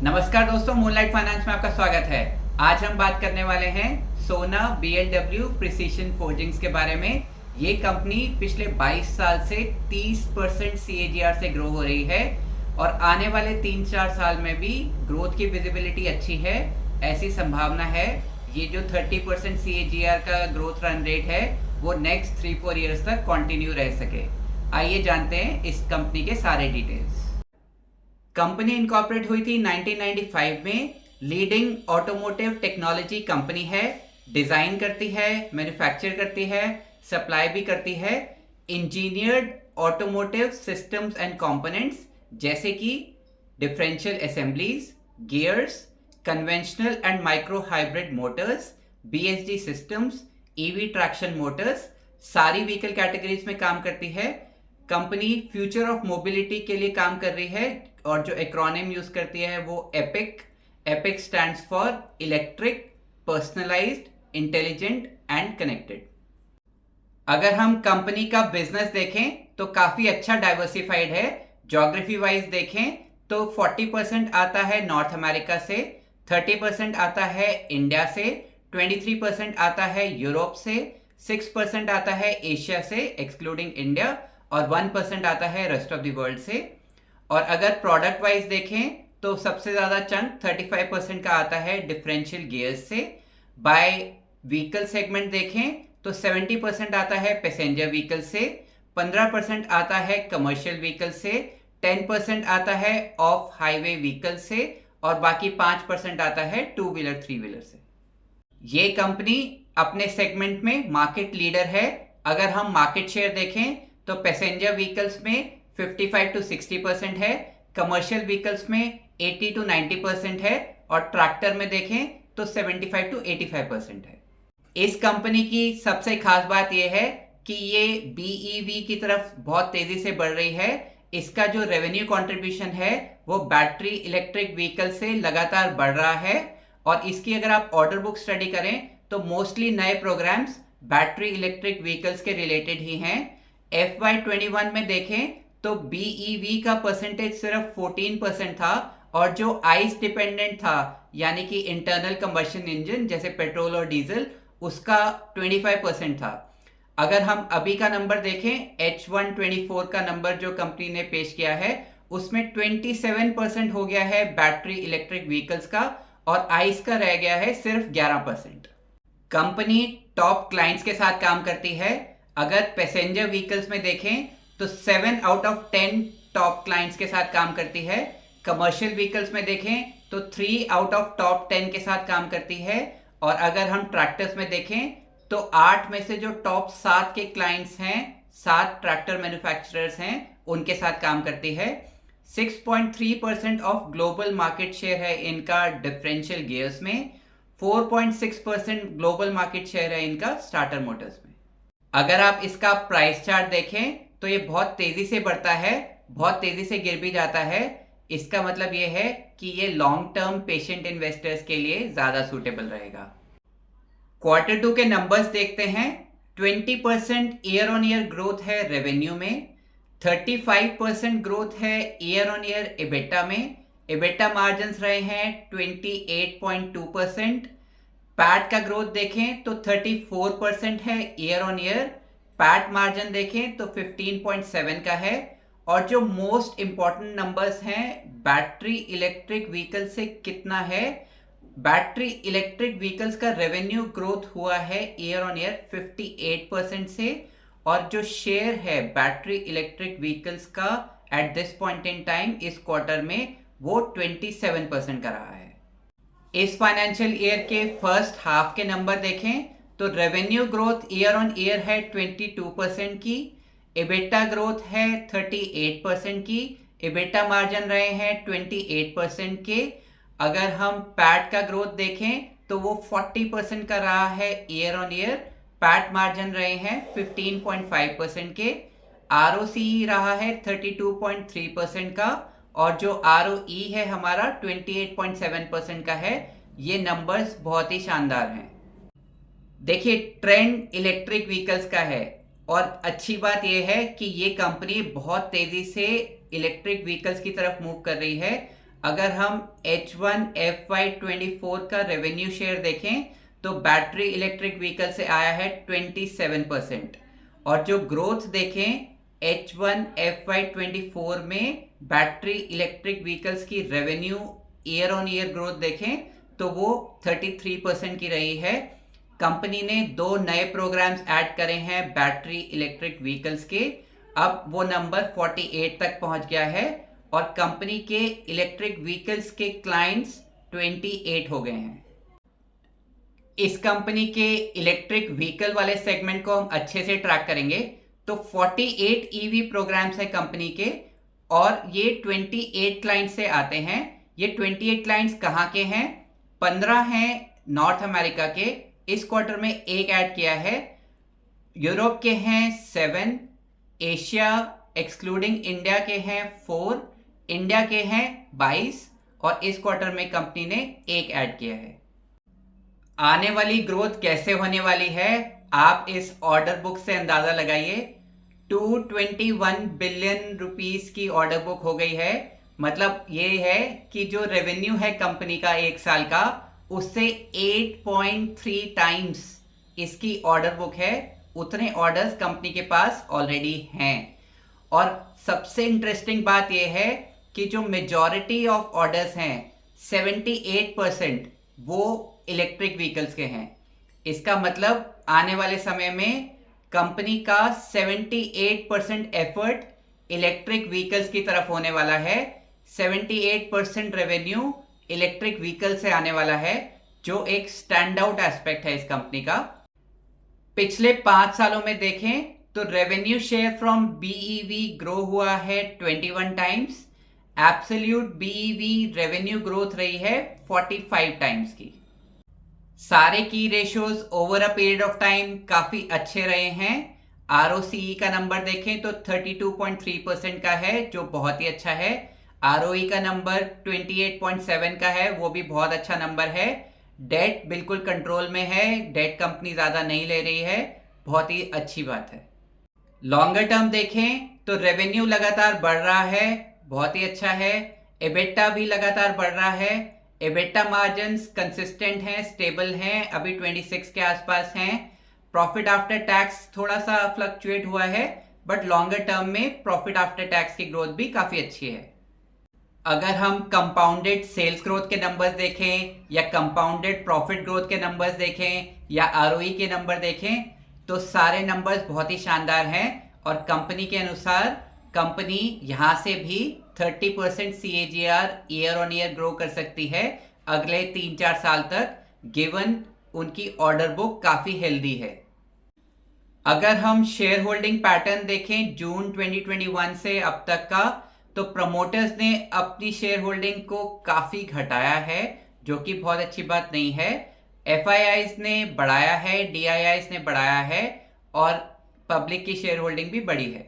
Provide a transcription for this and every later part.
नमस्कार दोस्तों, moonlight finance में आपका स्वागत है। आज हम बात करने वाले हैं सोना BLW प्रिसीशन फोर्जिंग्स के बारे में। ये कंपनी पिछले 22 साल से 30% CAGR से ग्रो हो रही है और आने वाले 3-4 साल में भी ग्रोथ की विजिबिलिटी अच्छी है। ऐसी संभावना है ये जो 30% CAGR का ग्रोथ रन रेट है वो नेक्स्ट 3-4 ईयर्स तक कंटिन्यू रह सके। आइए जानते हैं इस कंपनी के सारे डिटेल्स। कंपनी इनकॉर्पोरेट हुई थी 1995 में। लीडिंग ऑटोमोटिव टेक्नोलॉजी कंपनी है। डिज़ाइन करती है, मैन्युफैक्चर करती है, सप्लाई भी करती है engineered automotive systems and components जैसे कि differential assemblies, gears, conventional and micro hybrid Motors, BSD systems, EV traction Motors, सारी व्हीकल कैटेगरीज में काम करती है। कंपनी फ्यूचर ऑफ मोबिलिटी के लिए काम कर रही है और जो एक्रोनिम यूज करती है वो epic stands for electric, personalised, intelligent and connected. अगर हम कंपनी का बिजनेस देखें तो काफी अच्छा डाइवर्सिफाइड है। ज्योग्राफी वाइज देखें तो 40% आता है नॉर्थ अमेरिका से, 30% आता है इंडिया से, 23% आता है यूरोप से, 6% आता है एशिया से एक्सक्लूडिंग इंडिया और 1% आता है रेस्ट ऑफ द वर्ल्ड से। और अगर प्रोडक्ट वाइज देखें तो सबसे ज़्यादा चंक 35% का आता है डिफरेंशियल गियर्स से। बाय व्हीकल सेगमेंट देखें तो 70% आता है पैसेंजर व्हीकल से, 15% आता है कमर्शियल व्हीकल से, 10% आता है ऑफ हाईवे व्हीकल से और बाकी 5% आता है 2 व्हीलर 3 व्हीलर से। ये कंपनी अपने सेगमेंट में मार्केट लीडर है। अगर हम मार्केट शेयर देखें तो पैसेंजर व्हीकल्स में 55 to 60% है, कमर्शियल व्हीकल्स में 80 to 90% है और ट्रैक्टर में देखें तो 75 to 85% है। इस कंपनी की सबसे खास बात यह है कि ये BEV की तरफ बहुत तेजी से बढ़ रही है। इसका जो रेवेन्यू कंट्रीब्यूशन है वो बैटरी इलेक्ट्रिक व्हीकल से लगातार बढ़ रहा है और इसकी अगर आप ऑर्डर बुक स्टडी करें तो मोस्टली नए प्रोग्राम्स बैटरी इलेक्ट्रिक व्हीकल्स के रिलेटेड ही हैं। FY21 में देखें तो BEV का परसेंटेज सिर्फ 14% था और जो ICE डिपेंडेंट था यानी कि इंटरनल कंबशन इंजन जैसे पेट्रोल और डीजल उसका 25% था। अगर हम अभी का नंबर देखें H124 का नंबर जो कंपनी ने पेश किया है उसमें 27% हो गया है बैटरी इलेक्ट्रिक व्हीकल्स का और ICE का रह गया है सिर्फ 11%। कंपनी टॉप क्लाइंट्स के साथ काम करती है। अगर पैसेंजर व्हीकल्स में देखें तो 7 out of 10 टॉप क्लाइंट्स के साथ काम करती है। कमर्शियल व्हीकल्स में देखें तो 3 out of टॉप 10 के साथ काम करती है और अगर हम ट्रैक्टर्स में देखें तो 8 में से जो टॉप 7 के क्लाइंट्स हैं, 7 ट्रैक्टर मैन्युफैक्चरर्स हैं, उनके साथ काम करती है। 6.3% ऑफ ग्लोबल मार्केट शेयर है इनका डिफरेंशियल गियर्स में, 4.6% ग्लोबल मार्केट शेयर है इनका स्टार्टर मोटर्स में। अगर आप इसका प्राइस चार्ट देखें तो ये बहुत तेजी से बढ़ता है, बहुत तेजी से गिर भी जाता है। इसका मतलब ये है कि ये लॉन्ग टर्म पेशेंट इन्वेस्टर्स के लिए ज्यादा सूटेबल रहेगा। Q2 के नंबर्स देखते हैं। 20% ईयर ऑन ईयर ग्रोथ है रेवेन्यू में, 35% ग्रोथ है ईयर ऑन ईयर एबिटा में। एबिटा मार्जिन रहे हैं 28.2%। पैट का ग्रोथ देखें तो 34% है year on year. PAT margin देखें तो 15.7 का है और जो मोस्ट इंपॉर्टेंट नंबर्स हैं बैटरी इलेक्ट्रिक व्हीकल से कितना है। बैटरी इलेक्ट्रिक व्हीकल्स का रेवेन्यू ग्रोथ हुआ है ईयर ऑन ईयर 58% से और जो शेयर है बैटरी इलेक्ट्रिक व्हीकल्स का at this point in time इस क्वार्टर में वो 27% का रहा है। इस फाइनेंशियल ईयर के फर्स्ट हाफ के नंबर देखें तो revenue growth year on year है 22% की, एबिटा ग्रोथ है 38% की, एबिटा मार्जिन रहे हैं 28% के। अगर हम पैट का ग्रोथ देखें तो वो 40% का रहा है year on year. PAT margin रहे हैं 15.5% के। ROCE रहा है 32.3% का और जो ROE है हमारा 28.7% का है। ये नंबर्स बहुत ही शानदार हैं। देखिए ट्रेंड इलेक्ट्रिक व्हीकल्स का है और अच्छी बात यह है कि ये कंपनी बहुत तेजी से इलेक्ट्रिक व्हीकल्स की तरफ मूव कर रही है। अगर हम H1 FY24 का रेवेन्यू शेयर देखें तो बैटरी इलेक्ट्रिक व्हीकल से आया है 27%। और जो ग्रोथ देखें H1 FY24 में बैटरी इलेक्ट्रिक व्हीकल्स की revenue year on year growth देखें तो वो 33% की रही है। कंपनी ने 2 नए प्रोग्राम्स ऐड करे हैं बैटरी इलेक्ट्रिक व्हीकल्स के, अब वो नंबर 48 तक पहुंच गया है और कंपनी के इलेक्ट्रिक व्हीकल्स के क्लाइंट्स 28 हो गए हैं। इस कंपनी के इलेक्ट्रिक व्हीकल वाले सेगमेंट को हम अच्छे से ट्रैक करेंगे तो 48 ईवी प्रोग्राम्स है कंपनी के और ये 28 क्लाइंट्स से आते हैं। ये 28 क्लाइंट्स कहाँ के हैं? 15 हैं नॉर्थ अमेरिका के, इस क्वार्टर में एक ऐड किया है। यूरोप के हैं 7, एशिया एक्सक्लूडिंग इंडिया के हैं 4, इंडिया के हैं 22 और इस क्वार्टर में कंपनी ने एक ऐड किया है। आने वाली ग्रोथ कैसे होने वाली है आप इस ऑर्डर बुक से अंदाजा लगाइए। 221 बिलियन रुपीस की ऑर्डर बुक हो गई है। मतलब ये है कि जो रेवेन्यू है कंपनी का एक साल का उससे 8.3 टाइम्स इसकी ऑर्डर बुक है। उतने ऑर्डर्स कंपनी के पास ऑलरेडी हैं। और सबसे इंटरेस्टिंग बात यह है कि जो मेजॉरिटी ऑफ ऑर्डर्स हैं 78% वो इलेक्ट्रिक व्हीकल्स के हैं। इसका मतलब आने वाले समय में कंपनी का 78% एफर्ट इलेक्ट्रिक व्हीकल्स की तरफ होने वाला है। 78% रेवेन्यू इलेक्ट्रिक व्हीकल से आने वाला है, जो एक स्टैंड आउट एस्पेक्ट है इस कंपनी का। पिछले 5 सालों में देखें तो रेवेन्यू शेयर फ्रॉम बीईवी ग्रो हुआ है 21 टाइम्स। एब्सोल्यूट बीईवी रेवेन्यू ग्रोथ रही है 45 टाइम्स की। सारे की ratios over a period of time काफी अच्छे रहे हैं। आरओसीई का नंबर देखें तो 32.3% का है, जो बहुत ही अच्छा है। आरओई का नंबर 28.7 का है, वो भी बहुत अच्छा नंबर है। डेट बिल्कुल कंट्रोल में है, डेट कंपनी ज्यादा नहीं ले रही है, बहुत ही अच्छी बात है। लॉन्गर टर्म देखें तो रेवेन्यू लगातार बढ़ रहा है, बहुत ही अच्छा है। एबिटा भी लगातार बढ़ रहा है। एबिटा मार्जिन्स कंसिस्टेंट हैं, स्टेबल हैं, अभी 26 के आसपास हैं। प्रॉफिट आफ्टर टैक्स थोड़ा सा फ्लक्चुएट हुआ है, बट लॉन्गर टर्म में प्रॉफिट आफ्टर टैक्स की ग्रोथ भी काफी अच्छी है। अगर हम कंपाउंडेड सेल्स ग्रोथ के नंबर्स देखें या कंपाउंडेड प्रॉफिट ग्रोथ के नंबर्स देखें या आरओई के नंबर देखें तो सारे नंबर्स बहुत ही शानदार हैं और कंपनी के अनुसार कंपनी यहां से भी 30% CAGR year on year grow कर सकती है अगले 3-4 साल तक, गिवन उनकी ऑर्डर बुक काफी हेल्दी है। अगर हम शेयर होल्डिंग पैटर्न देखें जून 2021 से अब तक का, तो प्रमोटर्स ने अपनी शेयर होल्डिंग को काफी घटाया है, जो कि बहुत अच्छी बात नहीं है। FIIs ने बढ़ाया है, DIIs ने बढ़ाया है और पब्लिक की शेयर होल्डिंग भी बढ़ी है।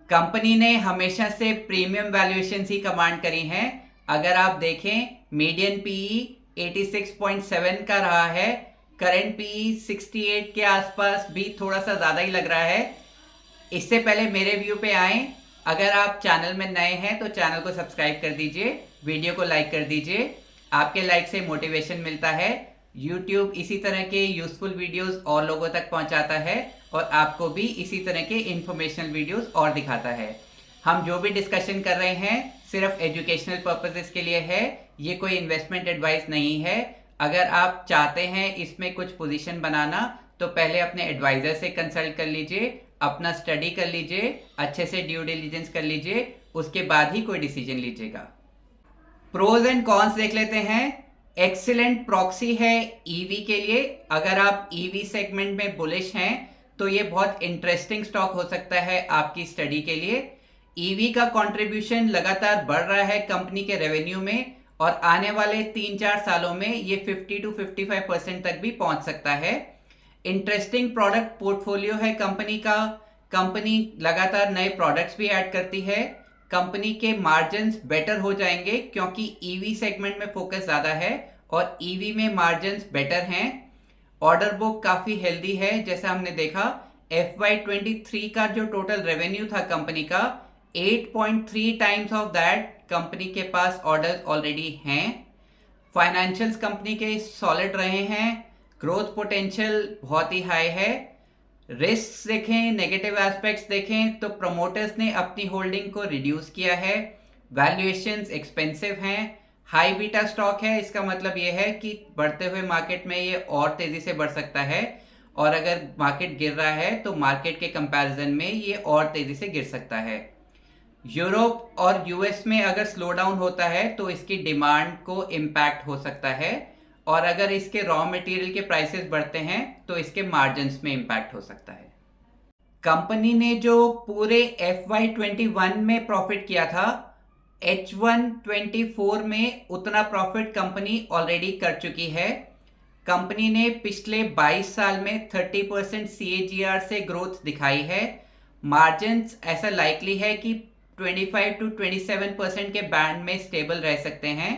कंपनी ने हमेशा से प्रीमियम वैल्यूएशन ही कमांड करी हैं। अगर आप देखें मीडियन PE 86.7 का रहा है, करंट PE 68 के आसपास भी थोड़ा सा ज्यादा ही लग रहा है। इससे पहले मेरे व्यू पे आए, अगर आप चैनल में नए हैं तो चैनल को सब्सक्राइब कर दीजिए, वीडियो को लाइक कर दीजिए। आपके लाइक से मोटिवेशन मिलता है। YouTube इसी तरह के यूजफुल वीडियोस और लोगों तक पहुंचाता है और आपको भी इसी तरह के इंफॉर्मेशनल वीडियोस और दिखाता है। हम जो भी डिस्कशन कर रहे हैं सिर्फ एजुकेशनल पर्पसेस के लिए है, ये कोई इन्वेस्टमेंट एडवाइस नहीं है। अगर आप चाहते हैं इसमें कुछ पोजीशन बनाना तो पहले अपने एडवाइजर से कंसल्ट कर लीजिए, अपना स्टडी कर लीजिए, अच्छे से ड्यू डिलिजेंस कर लीजिए, उसके बाद ही कोई डिसीजन लीजिएगा। प्रोज एंड कॉन्स देख लेते हैं। एक्सीलेंट प्रॉक्सी है ईवी के लिए। अगर आप ईवी सेगमेंट में बुलिश हैं तो ये बहुत इंटरेस्टिंग स्टॉक हो सकता है आपकी स्टडी के लिए। ईवी का कंट्रीब्यूशन लगातार बढ़ रहा है कंपनी के रेवेन्यू में और आने वाले 3-4 सालों में ये 50 to 55% तक भी पहुंच सकता है। इंटरेस्टिंग प्रोडक्ट पोर्टफोलियो है कंपनी का। कंपनी लगातार नए प्रोडक्ट्स भी ऐड करती है। कंपनी के मार्जिन्स बेटर हो जाएंगे क्योंकि ईवी सेगमेंट में फोकस ज्यादा है और ईवी में मार्जिन्स बेटर हैं। ऑर्डर बुक काफी हेल्दी है, जैसा हमने देखा FY23 का जो टोटल रेवेन्यू था कंपनी का 8.3 टाइम्स ऑफ दैट कंपनी के पास ऑर्डर्स ऑलरेडी हैं। फाइनेंशियल्स कंपनी के सॉलिड रहे हैं, ग्रोथ पोटेंशियल बहुत ही हाई है। रिस्क देखें, नेगेटिव एस्पेक्ट्स देखें तो प्रमोटर्स ने अपनी होल्डिंग को रिड्यूस किया है, वैल्यूएशंस एक्सपेंसिव हैं, हाई बीटा स्टॉक है। इसका मतलब ये है कि बढ़ते हुए मार्केट में ये और तेजी से बढ़ सकता है, और अगर मार्केट गिर रहा है तो मार्केट के कंपैरिजन में ये और तेजी से गिर सकता है। यूरोप और यूएस में अगर स्लो डाउन होता है तो इसकी डिमांड को इम्पैक्ट हो सकता है, और अगर इसके रॉ मटेरियल के प्राइसेस बढ़ते हैं तो इसके मार्जिन्स में इम्पैक्ट हो सकता है। कंपनी ने जो पूरे FY21 में प्रॉफिट किया था, H124 में उतना प्रॉफिट कंपनी ऑलरेडी कर चुकी है। कंपनी ने पिछले 22 साल में 30% CAGR से ग्रोथ दिखाई है। मार्जिन्स ऐसा लाइकली है कि 25 to 27% के बैंड में स्टेबल रह सकते हैं।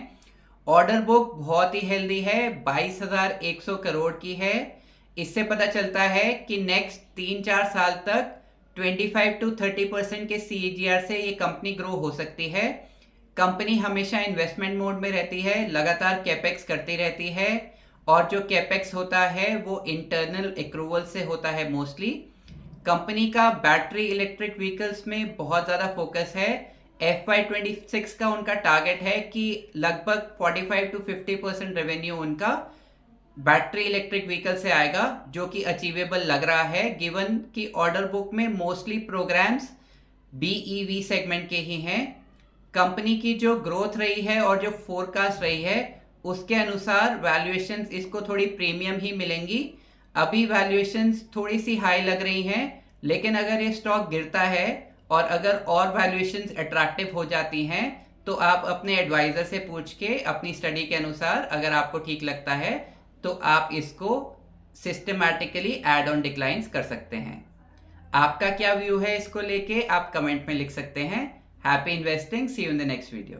ऑर्डर बुक बहुत ही हेल्दी है, 22,100 करोड़ की है। इससे पता चलता है कि नेक्स्ट 3-4 साल तक 25 to 30% के CAGR से ये कंपनी ग्रो हो सकती है। कंपनी हमेशा इन्वेस्टमेंट मोड में रहती है, लगातार कैपेक्स करती रहती है, और जो कैपेक्स होता है वो इंटरनल एक्रूवल से होता है मोस्टली। कंपनी का बैटरी इलेक्ट्रिक व्हीकल्स में बहुत ज़्यादा फोकस है। FY26 का उनका टारगेट है कि लगभग 45 to 50% रेवेन्यू उनका बैटरी इलेक्ट्रिक व्हीकल से आएगा, जो कि अचीवेबल लग रहा है गिवन कि ऑर्डर बुक में मोस्टली प्रोग्राम्स BEV सेगमेंट के ही हैं। कंपनी की जो ग्रोथ रही है और जो फोरकास्ट रही है उसके अनुसार वैल्यूएशंस इसको थोड़ी प्रीमियम ही मिलेंगी। अभी वैल्यूएशंस थोड़ी सी हाई लग रही हैं, लेकिन अगर ये स्टॉक गिरता है और अगर और वैल्यूएशंस अट्रैक्टिव हो जाती हैं तो आप अपने एडवाइजर से पूछ के अपनी स्टडी के अनुसार अगर आपको ठीक लगता है तो आप इसको सिस्टमैटिकली ऐड ऑन डिक्लाइंस कर सकते हैं। आपका क्या व्यू है इसको लेके आप कमेंट में लिख सकते हैं। Happy investing, see you in the next video.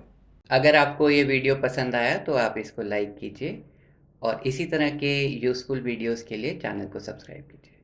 अगर आपको ये वीडियो पसंद आया तो आप इसको लाइक कीजिए, और इसी तरह के यूज़फुल वीडियोस के लिए चैनल को सब्सक्राइब कीजिए।